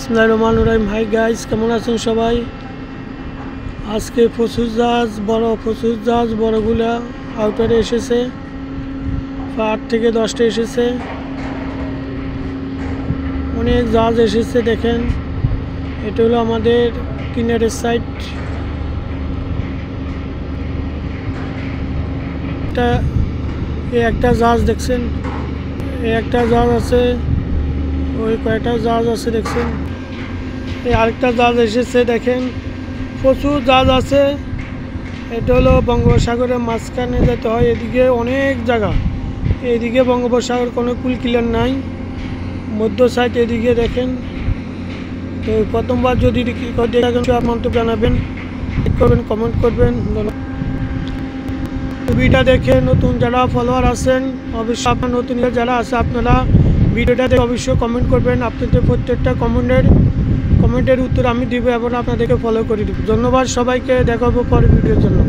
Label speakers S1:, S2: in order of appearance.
S1: বিসমিল্লাহির রহমানির রহিম। Hi guys, কেমন আছেন সবাই? আজকে বড় প্রচুর জাহাজ বড়গুলা আউটারে এসেছে, 8 থেকে 10টা এসেছে। অনেক জাহাজ এসেছে। দেখেন, এটা হলো আমাদের কিনারের সাইড। একটা জাহাজ দেখছেন, একটা জাহাজ আছে, ওই কয়টা জাহাজ আছে দেখছেন। আরেকটা জাহাজ এসেছে। দেখেন, প্রচুর জাহাজ আছে। এটা হলো বঙ্গোপসাগরের মাঝখানে যেতে হয়, এদিকে অনেক জায়গা। এদিকে বঙ্গোপসাগর কোনো কুল কিনার নাই, মধ্য সাইড এদিকে দেখেন। তো প্রথমবার যদি মন্তব্য জানাবেন, করবেন, কমেন্ট করবেন। ভিডিওটা দেখে নতুন যারা ফলোয়ার আছেন, অবশ্যই আপনার নতুন যারা আছে আপনারা ভিডিওটা দেখে অবশ্যই কমেন্ট করবেন। আপনাদের প্রত্যেকটা কমেন্টের উত্তর আমি দিব এবং আপনাদেরকে ফলো করে দিব। ধন্যবাদ সবাইকে, দেখা হবে পরের ভিডিওর জন্য।